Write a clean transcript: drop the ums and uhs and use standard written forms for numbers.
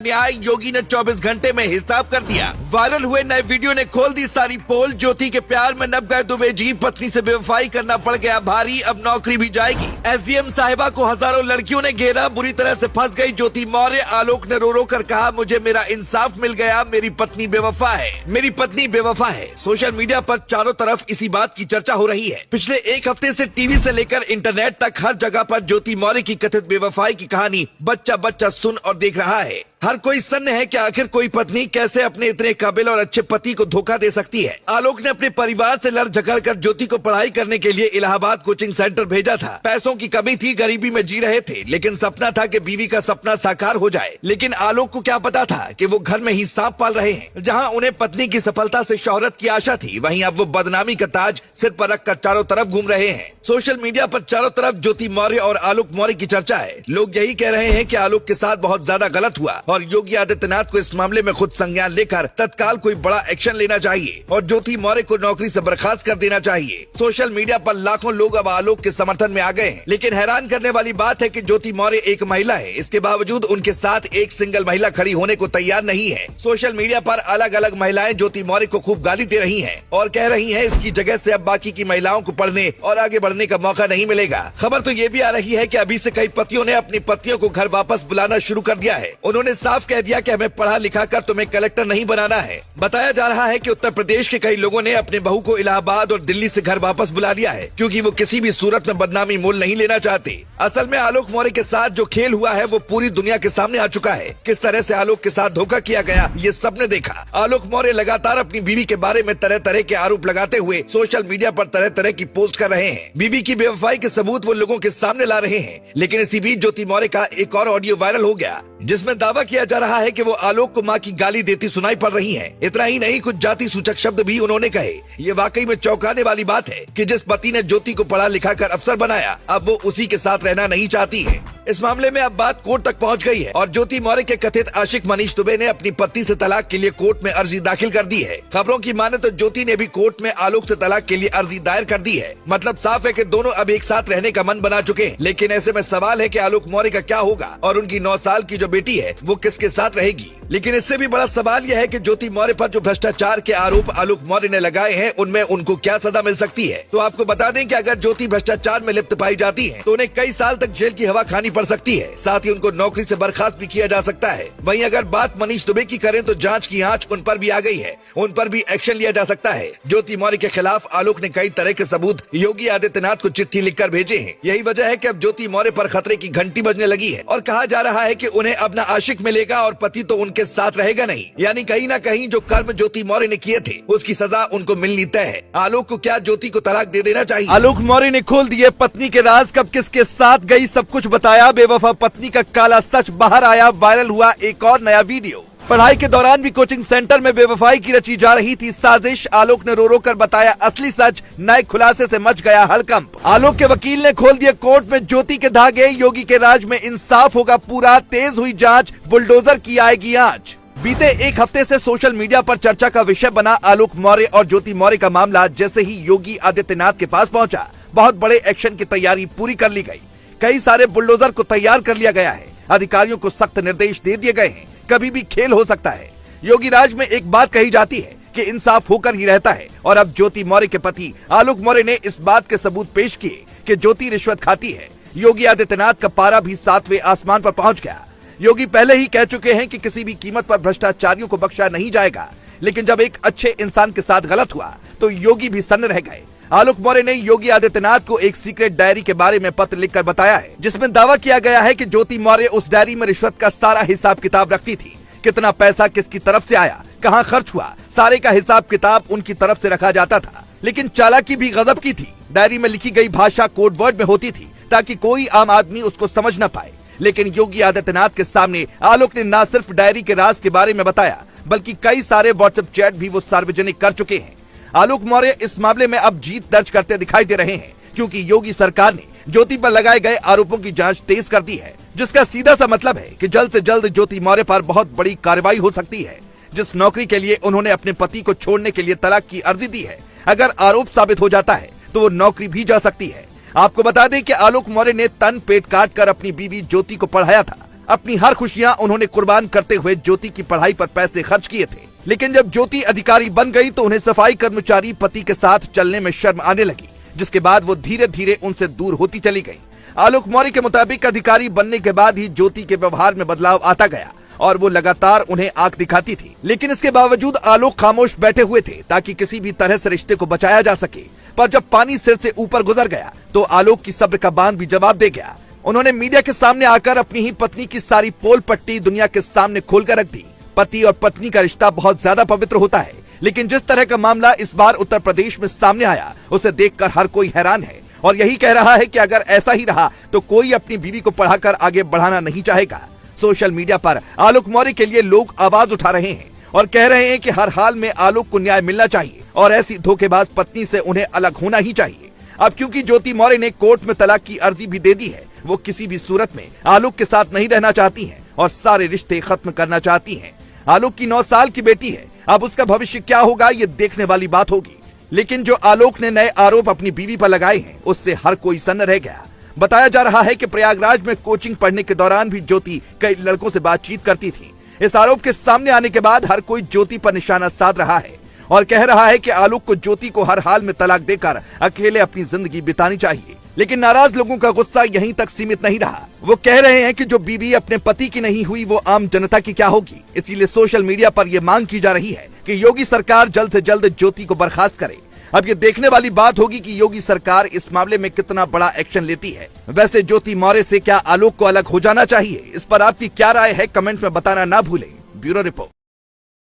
न्याय योगी ने 24 घंटे में हिसाब कर दिया। वायरल हुए नए वीडियो ने खोल दी सारी पोल। ज्योति के प्यार में नब गए दुबे जी, पत्नी से बेवफाई करना पड़ गया भारी, अब नौकरी भी जाएगी। एसडीएम साहिबा को हजारों लड़कियों ने घेरा, बुरी तरह से फंस गई ज्योति मौर्य। आलोक ने रो रो कर कहा, मुझे मेरा इंसाफ मिल गया, मेरी पत्नी बेवफा है, मेरी पत्नी बेवफा है। सोशल मीडिया पर चारों तरफ इसी बात की चर्चा हो रही है। पिछले एक हफ्ते से टीवी से लेकर इंटरनेट तक हर जगह पर ज्योति मौर्य की कथित बेवफाई की कहानी बच्चा बच्चा सुन और देख रहा है। हर कोई सन्न है कि आखिर कोई पत्नी कैसे अपने इतने काबिल और अच्छे पति को धोखा दे सकती है। आलोक ने अपने परिवार से लड़ झगड़ कर ज्योति को पढ़ाई करने के लिए इलाहाबाद कोचिंग सेंटर भेजा था। पैसों की कमी थी, गरीबी में जी रहे थे, लेकिन सपना था कि बीवी का सपना साकार हो जाए। लेकिन आलोक को क्या पता था कि वो घर में ही सांप पाल रहे हैं। जहाँ उन्हें पत्नी की सफलता से शोहरत की आशा थी, वहीं अब वो बदनामी का ताज सिर पर रखकर चारों तरफ घूम रहे हैं। सोशल मीडिया पर चारों तरफ ज्योति मौर्य और आलोक मौर्य की चर्चा है। लोग यही कह रहे हैं कि आलोक के साथ बहुत ज्यादा गलत हुआ और योगी आदित्यनाथ को इस मामले में खुद संज्ञान लेकर तत्काल कोई बड़ा एक्शन लेना चाहिए और ज्योति मौर्य को नौकरी से बर्खास्त कर देना चाहिए। सोशल मीडिया पर लाखों लोग अब आलोक के समर्थन में आ गए हैं। लेकिन हैरान करने वाली बात है कि ज्योति मौर्य एक महिला है, इसके बावजूद उनके साथ एक सिंगल महिला खड़ी होने को तैयार नहीं है। सोशल मीडिया पर अलग अलग महिलाएं ज्योति मौर्य को खूब गाली दे रही है और कह रही है इसकी जगह से अब बाकी की महिलाओं को पढ़ने और आगे बढ़ने का मौका नहीं मिलेगा। खबर तो ये भी आ रही है कि अभी से कई पतियों ने अपनी पत्नियों को घर वापस बुलाना शुरू कर दिया है। उन्होंने साफ कह दिया कि हमें पढ़ा लिखा कर तुम्हें कलेक्टर नहीं बनाना है। बताया जा रहा है कि उत्तर प्रदेश के कई लोगों ने अपने बहू को इलाहाबाद और दिल्ली से घर वापस बुला लिया है, क्योंकि वो किसी भी सूरत में बदनामी मोल नहीं लेना चाहते। असल में आलोक मौर्य के साथ जो खेल हुआ है वो पूरी दुनिया के सामने आ चुका है। किस तरह से आलोक के साथ धोखा किया गया ये सबने देखा। आलोक मौर्य लगातार अपनी बीवी के बारे में तरह तरह के आरोप लगाते हुए सोशल मीडिया पर तरह तरह की पोस्ट कर रहे हैं। बीवी की बेवफाई के सबूत वो लोगों के सामने ला रहे हैं। लेकिन इसी बीच ज्योति मौर्य का एक और ऑडियो वायरल हो गया, जिसमें दावा किया जा रहा है कि वो आलोक को मां की गाली देती सुनाई पड़ रही है। इतना ही नहीं, कुछ जाति सूचक शब्द भी उन्होंने कहे। ये वाकई में चौंकाने वाली बात है कि जिस पति ने ज्योति को पढ़ा लिखा कर अफसर बनाया, अब वो उसी के साथ रहना नहीं चाहती है। इस मामले में अब बात कोर्ट तक पहुंच गई है और ज्योति मौर्य के कथित आशिक मनीष दुबे ने अपनी पत्नी से तलाक के लिए कोर्ट में अर्जी दाखिल कर दी है। खबरों की माने तो ज्योति ने भी कोर्ट में आलोक से तलाक के लिए अर्जी दायर कर दी है। मतलब साफ है कि दोनों अब एक साथ रहने का मन बना चुके हैं। लेकिन ऐसे में सवाल है कि आलोक मौर्य का क्या होगा और उनकी 9 साल की जो बेटी है वो किसके साथ रहेगी। लेकिन इससे भी बड़ा सवाल यह है कि ज्योति मौर्य पर जो भ्रष्टाचार के आरोप आलोक मौर्य ने लगाए हैं, उनमें उनको क्या सजा मिल सकती है। तो आपको बता दें कि अगर ज्योति भ्रष्टाचार में लिप्त पाई जाती है तो उन्हें कई साल तक जेल की हवा खानी पड़ सकती है। साथ ही उनको नौकरी से बर्खास्त भी किया जा सकता है। वहीं अगर बात मनीष दुबे की करें तो जांच की आंच उन पर भी आ गई है, उन पर भी एक्शन लिया जा सकता है। ज्योति मौर्य के खिलाफ आलोक ने कई तरह के सबूत योगी आदित्यनाथ को चिट्ठी लिखकर भेजे हैं। यही वजह है कि अब ज्योति मौर्य पर खतरे की घंटी बजने लगी है और कहा जा रहा है कि उन्हें अपना आशिक मिलेगा और पति तो उनके साथ रहेगा नहीं। यानी कहीं ना कहीं जो कर्म ज्योति मौर्य ने किए थे उसकी सजा उनको मिलनी तय है। आलोक को क्या ज्योति को तलाक दे देना चाहिए? आलोक मौर्य ने खोल दिए पत्नी के राज, कब किसके साथ गई सब कुछ बताया। बेवफा पत्नी का काला सच बाहर आया, वायरल हुआ एक और नया वीडियो। पढ़ाई के दौरान भी कोचिंग सेंटर में बेवफाई की रची जा रही थी साजिश। आलोक ने रो रो कर बताया असली सच, नए खुलासे से मच गया हड़कंप। आलोक के वकील ने खोल दिए कोर्ट में ज्योति के धागे, योगी के राज में इंसाफ होगा पूरा, तेज हुई जांच, बुलडोजर की आएगी आंच। बीते एक हफ्ते से सोशल मीडिया पर चर्चा का विषय बना आलोक मौर्य और ज्योति मौर्य का मामला जैसे ही योगी आदित्यनाथ के पास पहुंचा, बहुत बड़े एक्शन की तैयारी पूरी कर ली गई। कई सारे बुलडोजर को तैयार कर लिया गया है, अधिकारियों को सख्त निर्देश दे दिए गए हैं, कभी भी खेल हो सकता है। योगी राज में एक बात कही जाती है कि इंसाफ होकर ही रहता है और अब ज्योति मौर्य के पति आलोक मौर्य ने इस बात के सबूत पेश किए कि ज्योति रिश्वत खाती है। योगी आदित्यनाथ का पारा भी 7वें आसमान पर पहुंच गया। योगी पहले ही कह चुके हैं कि किसी भी कीमत पर भ्रष्टाचारियों को बख्शा नहीं जाएगा। लेकिन जब एक अच्छे इंसान के साथ गलत हुआ तो योगी भी सन्न रह गए। आलोक मौर्य ने योगी आदित्यनाथ को एक सीक्रेट डायरी के बारे में पत्र लिखकर बताया है, जिसमें दावा किया गया है कि ज्योति मौर्य उस डायरी में रिश्वत का सारा हिसाब किताब रखती थी। कितना पैसा किसकी तरफ से आया, कहाँ खर्च हुआ, सारे का हिसाब किताब उनकी तरफ से रखा जाता था। लेकिन चालाकी भी गजब की थी। डायरी में लिखी गई भाषा कोड वर्ड में होती थी ताकि कोई आम आदमी उसको समझ न पाए। लेकिन योगी आदित्यनाथ के सामने आलोक ने न सिर्फ डायरी के राज के बारे में बताया, बल्कि कई सारे व्हाट्सएप चैट भी वो सार्वजनिक कर चुके हैं। आलोक मौर्य इस मामले में अब जीत दर्ज करते दिखाई दे रहे हैं, क्योंकि योगी सरकार ने ज्योति पर लगाए गए आरोपों की जांच तेज कर दी है, जिसका सीधा सा मतलब है कि जल्द से जल्द ज्योति मौर्य पर बहुत बड़ी कार्रवाई हो सकती है। जिस नौकरी के लिए उन्होंने अपने पति को छोड़ने के लिए तलाक की अर्जी दी है, अगर आरोप साबित हो जाता है तो वो नौकरी भी जा सकती है। आपको बता दें कि आलोक मौर्य ने तन पेट काट कर अपनी बीवी ज्योति को पढ़ाया था। अपनी हर खुशियां उन्होंने कुर्बान करते हुए ज्योति की पढ़ाई पर पैसे खर्च किए थे। लेकिन जब ज्योति अधिकारी बन गई तो उन्हें सफाई कर्मचारी पति के साथ चलने में शर्म आने लगी, जिसके बाद वो धीरे धीरे उनसे दूर होती चली गई। आलोक मौर्य के मुताबिक अधिकारी बनने के बाद ही ज्योति के व्यवहार में बदलाव आता गया और वो लगातार उन्हें आंख दिखाती थी। लेकिन इसके बावजूद आलोक खामोश बैठे हुए थे ताकि किसी भी तरह से रिश्ते को बचाया जा सके। पर जब पानी सिर से ऊपर गुजर गया तो आलोक की सब्र का बांध भी जवाब दे गया। उन्होंने मीडिया के सामने आकर अपनी ही पत्नी की सारी पोल पट्टी दुनिया के सामने खोलकर रख दी। पति और पत्नी का रिश्ता बहुत ज्यादा पवित्र होता है, लेकिन जिस तरह का मामला इस बार उत्तर प्रदेश में सामने आया उसे देखकर हर कोई हैरान है और यही कह रहा है कि अगर ऐसा ही रहा तो कोई अपनी बीवी को पढ़ाकर आगे बढ़ाना नहीं चाहेगा। सोशल मीडिया पर आलोक मौर्य के लिए लोग आवाज उठा रहे हैं और कह रहे हैं कि हर हाल में आलोक को न्याय मिलना चाहिए और ऐसी धोखेबाज पत्नी से उन्हें अलग होना ही चाहिए। अब क्योंकि ज्योति मौर्य ने कोर्ट में तलाक की अर्जी भी दे दी है, वो किसी भी सूरत में आलोक के साथ नहीं रहना चाहती हैं और सारे रिश्ते खत्म करना चाहती हैं। आलोक की 9 साल की बेटी है, अब उसका भविष्य क्या होगा ये देखने वाली बात होगी। लेकिन जो आलोक ने नए आरोप अपनी बीवी पर लगाए हैं उससे हर कोई सन्न रह गया। बताया जा रहा है कि प्रयागराज में कोचिंग पढ़ने के दौरान भी ज्योति कई लड़कों से बातचीत करती थी। इस आरोप के सामने आने के बाद हर कोई ज्योति पर निशाना साध रहा है और कह रहा है कि आलोक को ज्योति को हर हाल में तलाक देकर अकेले अपनी जिंदगी बितानी चाहिए। लेकिन नाराज लोगों का गुस्सा यहीं तक सीमित नहीं रहा। वो कह रहे हैं कि जो बीवी अपने पति की नहीं हुई वो आम जनता की क्या होगी। इसीलिए सोशल मीडिया पर यह मांग की जा रही है कि योगी सरकार जल्द से जल्द ज्योति को बर्खास्त करे। अब ये देखने वाली बात होगी कि योगी सरकार इस मामले में कितना बड़ा एक्शन लेती है। वैसे ज्योति मौर्य से क्या आलोक को अलग हो जाना चाहिए, इस पर आपकी क्या राय है कमेंट में बताना ना भूलें। Bureau report.